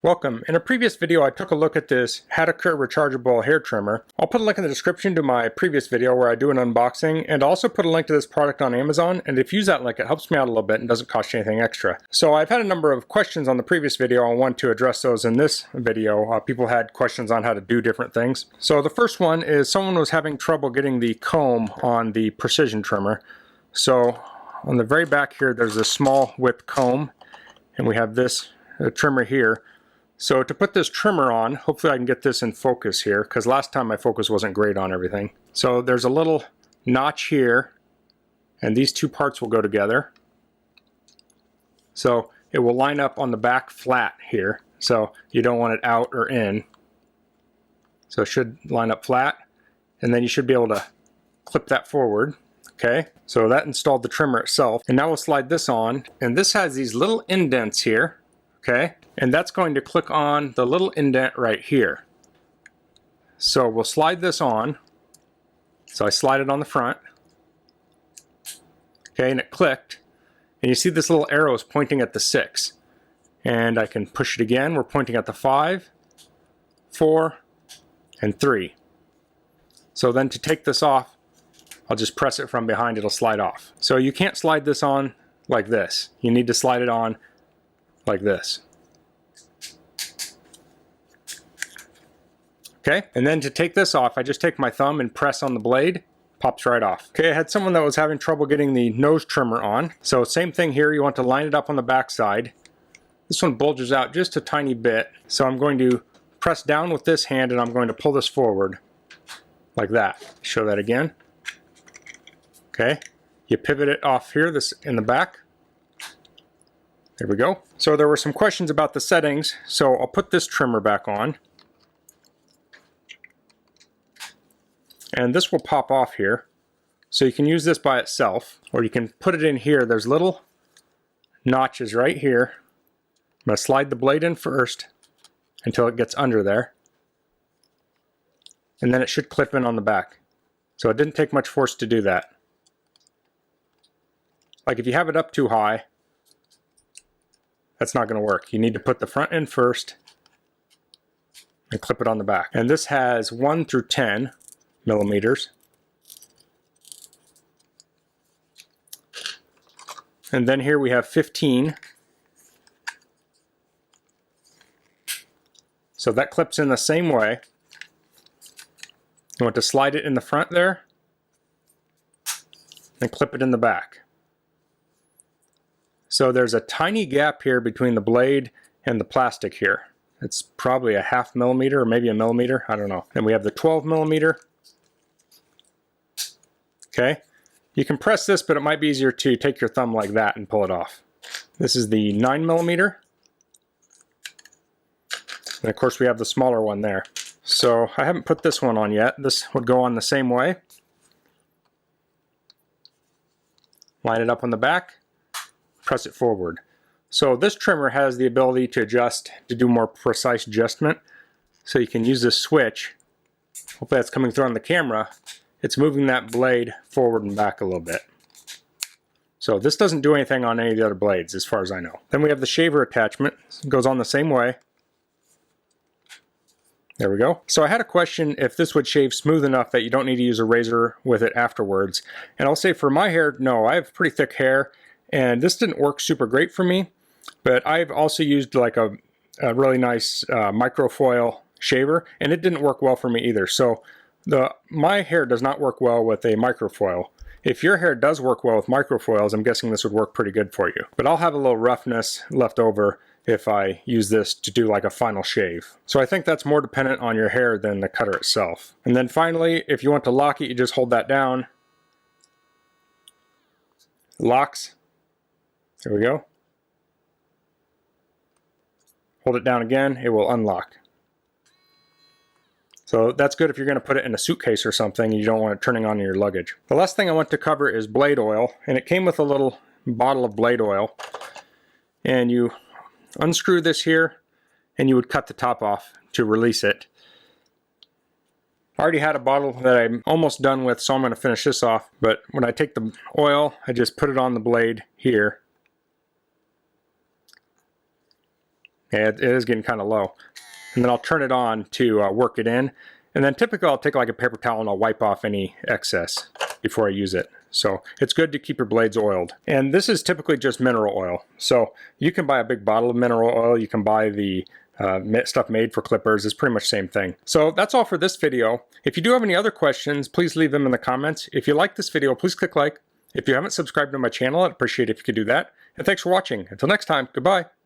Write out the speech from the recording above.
Welcome. In a previous video I took a look at this HATTEKER rechargeable hair trimmer. I'll put a link in the description to my previous video where I do an unboxing, and also put a link to this product on Amazon, and if you use that link it helps me out a little bit and doesn't cost you anything extra. So I've had a number of questions on the previous video. I want to address those in this video. People had questions on how to do different things. So the first one is someone was having trouble getting the comb on the precision trimmer. So on the very back here there's a small width comb, and we have this trimmer here. So to put this trimmer on, hopefully I can get this in focus here, because last time my focus wasn't great on everything. So there's a little notch here, and these two parts will go together. So it will line up on the back flat here, so you don't want it out or in. So it should line up flat, and then you should be able to clip that forward. Okay, so that installed the trimmer itself. And now we'll slide this on, and this has these little indents here. Okay, and that's going to click on the little indent right here. So we'll slide this on. So I slide it on the front. Okay, and it clicked. And you see this little arrow is pointing at the 6. And I can push it again. We're pointing at the 5, 4, and 3. So then to take this off, I'll just press it from behind, it'll slide off. So you can't slide this on like this. You need to slide it on like this. Okay, and then to take this off, I just take my thumb and press on the blade, pops right off. Okay, I had someone that was having trouble getting the nose trimmer on. So same thing here, you want to line it up on the back side. This one bulges out just a tiny bit. So I'm going to press down with this hand and I'm going to pull this forward like that. Show that again. Okay, you pivot it off here, this in the back. There we go. So there were some questions about the settings, so I'll put this trimmer back on. And this will pop off here. So you can use this by itself, or you can put it in here. There's little notches right here. I'm going to slide the blade in first until it gets under there. And then it should clip in on the back. So it didn't take much force to do that. Like if you have it up too high, that's not going to work. You need to put the front in first and clip it on the back. And this has 1 through 10 millimeters. And then here we have 15. So that clips in the same way. You want to slide it in the front there and clip it in the back. So there's a tiny gap here between the blade and the plastic here. It's probably a ½ millimeter or maybe a millimeter, I don't know. And we have the 12 millimeter. Okay, you can press this, but it might be easier to take your thumb like that and pull it off. This is the 9 millimeter. And of course we have the smaller one there. So I haven't put this one on yet. This would go on the same way. Line it up on the back. Press it forward. So this trimmer has the ability to adjust, to do more precise adjustment. So you can use this switch. Hopefully that's coming through on the camera. It's moving that blade forward and back a little bit. So this doesn't do anything on any of the other blades as far as I know. Then we have the shaver attachment. It goes on the same way. There we go. So I had a question if this would shave smooth enough that you don't need to use a razor with it afterwards. And I'll say for my hair, no. I have pretty thick hair. And this didn't work super great for me, but I've also used like a really nice microfoil shaver, and it didn't work well for me either. So my hair does not work well with a microfoil. If your hair does work well with microfoils, I'm guessing this would work pretty good for you. But I'll have a little roughness left over if I use this to do like a final shave. So I think that's more dependent on your hair than the cutter itself. And then finally, if you want to lock it, you just hold that down. Locks. There we go. Hold it down again, it will unlock. So that's good if you're going to put it in a suitcase or something, you don't want it turning on your luggage. The last thing I want to cover is blade oil, and it came with a little bottle of blade oil. And you unscrew this here, and you would cut the top off to release it. I already had a bottle that I'm almost done with, so I'm going to finish this off. But when I take the oil, I just put it on the blade here. It is getting kind of low. And then I'll turn it on to work it in. And then typically I'll take like a paper towel and I'll wipe off any excess before I use it. So it's good to keep your blades oiled. And this is typically just mineral oil. So you can buy a big bottle of mineral oil. You can buy the stuff made for clippers. It's pretty much the same thing. So that's all for this video. If you do have any other questions, please leave them in the comments. If you like this video, please click like. If you haven't subscribed to my channel, I'd appreciate it if you could do that. And thanks for watching. Until next time, goodbye.